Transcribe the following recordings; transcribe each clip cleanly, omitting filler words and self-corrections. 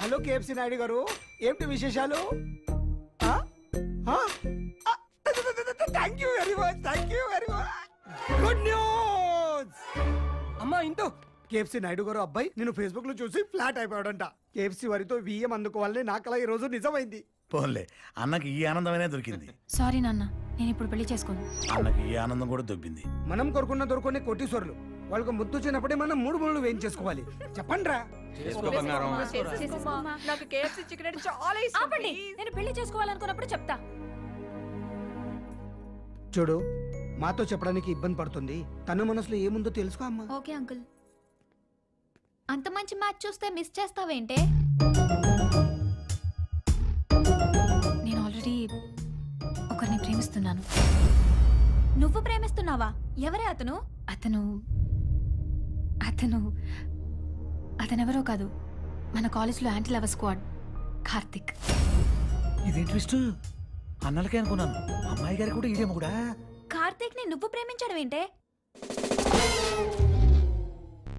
Hello KFC Naidu గారు, ఏమిటి విశేషాలు? Thank you very much, thank you very much. Good news అమ్మా. ఇంటూ కేఎఫ్సి నాయుడు గారు అబ్బాయి నేను ఫేస్బుక్ లో చూసి ఫ్లాట్ అయిపోయాడంట. కేఎఫ్సి వారితో విఎం అందుకోవాలని నాకలా ఈ రోజు నిజమైంది. పోన్లే, అన్నకి ఈ ఆనందమైనా దొరికింది. సారీ నాన్న, నేను ఇప్పుడు పెళ్లి చేసుకోను. అన్నకి ఈ ఆనందం కూడా దొబ్బింది. మనం దొరుకునే కోటీశ్వరులు వాళ్ళకు ముద్దు వచ్చినప్పుడే మనం 3 ముళ్ళు వేయించేసుకోవాలి. చెప్పండి రా. నేను పెళ్లి చేసుకోవాలనుకున్నప్పుడు చెప్తా. చూడు, మాతో చెప్పడానికి ఇబ్బంది పడుతుంది. తన మనసులో ఏముందో తెలుసుకో అమ్మా. Okay uncle. అంత మంచి మ్యాచ్ చూస్తే మిస్ చేస్తావేంటే? నేను ఆల్రెడీ ఒకరిని ప్రేమిస్తున్నాను. నువ్వు ప్రేమిస్తున్నావా? ఎవరే అతను? అతనెవరో కాదు, మన కాలేజ్లో యాంటీ లవర్ స్క్వాడ్ కార్తిక్. ఇదే ట్విస్ట్. అన్నలకే అనుకున్నాను, అమ్మాయి గారికి కూడా ఇదేమో కూడా. కార్తిక్ ని నువ్వు ప్రేమించడం ఏంటే?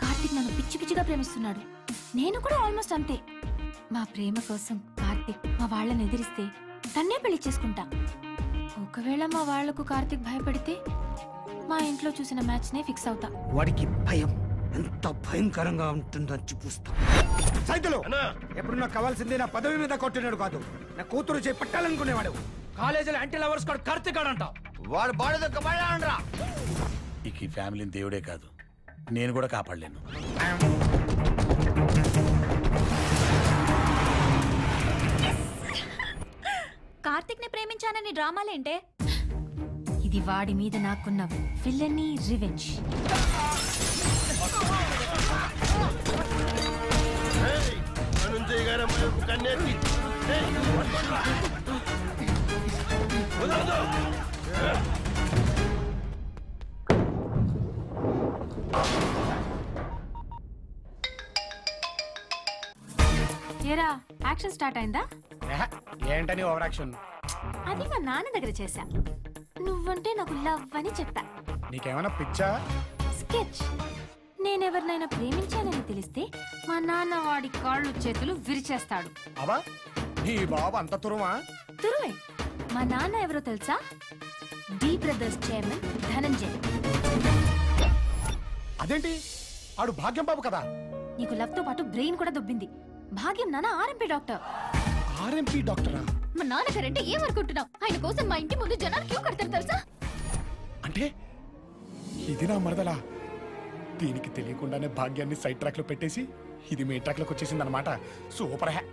కార్తిక్ నన్ను పిచ్చి పిచ్చిగా ప్రేమిస్తున్నాడు. నేను కూడా ఆల్మోస్ట్ అంతే. మా ప్రేమ కోసం కార్తిక్ మా వాళ్ళని ఎదిరిస్తే తన్నే పెళ్లి చేసుకుంటా. ఒకవేళ మా వాళ్లకు కార్తిక్ భయపడితే మా ఇంట్లో చూసిన మ్యాచ్ నే ఫిక్స్ అవుతా. వాడికి భయం ఎంత భయంకరంగా ఉంటుందో చూపిస్తా. సైతులు ఎప్పుడు నాకు కావాల్సింది నా పదవి మీద కొట్టినాడు కాదు, నా కూతురు చేయి పట్టాలనుకునేవాడు. కాలేజీలో యాంటీ లవర్స్ కూడా కార్తిక్ అంట. వాడు బాడరా. ఇక ఈ ఫ్యామిలీని దేవుడే కాదు, నేను కూడా కాపాడలేను. కార్తిక్ ని ప్రేమించానని డ్రామాలేంటే? ఇది వాడి మీద నాకున్న విల్లనీ రివెంజ్. ఏరా, యాక్షన్ స్టార్ట్ అయిందా? ఏంటని ఓవర్ యాక్షన్? అది మా నాన్న దగ్గర చేశా. నువ్వంటే నాకు లవ్ అని చెప్పా. నీకేమైనా పిచ్చా? స్కెచ్. నేనెవరినైనా ప్రేమించానని తెలిస్తే మా నాన్న వాడి కాళ్ళు చేతులు విరిచేస్తాడు. అవా నీ బాబు అంత తురుమా? తురువే. మా నాన్న ఎవరో తెలుసా? D brothers chairman Dhananjay. అదేంటి, ఆడు భాగ్యం బాబు కదా? నీకు లవ్ తో పాటు బ్రెయిన్ కూడా దొబ్బింది. భాగ్యం నాన్న ఆర్ఎంపీ డాక్టర్. ఆర్ఎంపీ డాక్టరా? మా నాన్నగారంటే ఏమనుకుంటున్నావు? ఆయన కోసం మా ఇంటి ముందు జనాలు క్యూ కడతారు తెలుసా? అంటే ఇది నా మరదలా? దీనికి తెలియకుండానే భాగ్యాన్ని సైడ్ ట్రాక్ లో పెట్టేసి ఇది మెయిన్ ట్రాక్ లోకి వచ్చేసింది అనమాట. సూపర్ హ్యా.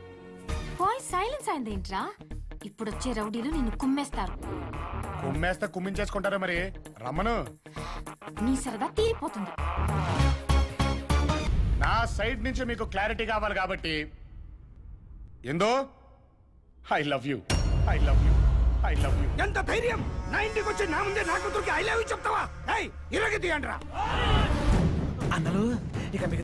వాయిస్ సైలెన్స్ అయిందేంట్రా? ఇప్పుడు వచ్చే రౌడీలు నిన్ను కుమ్మేస్తారు. కుమ్మేస్తే కుమ్మించేసుకుంటారా మరి? రమ్మను, నీ సరదా తీరిపోతుంది. నా సైడ్ నుంచి మీకు క్లారిటీ కావాలి కాబట్టి ఏందో I love you, I love you, I love you. ఎంత ధైర్యం! నా ఇంటికి వచ్చి నా ముందే నా కూతురికి ఐ లవ్ యూ చెప్తావా? ఇరగ తీయండి రా. అన్నలు ఇక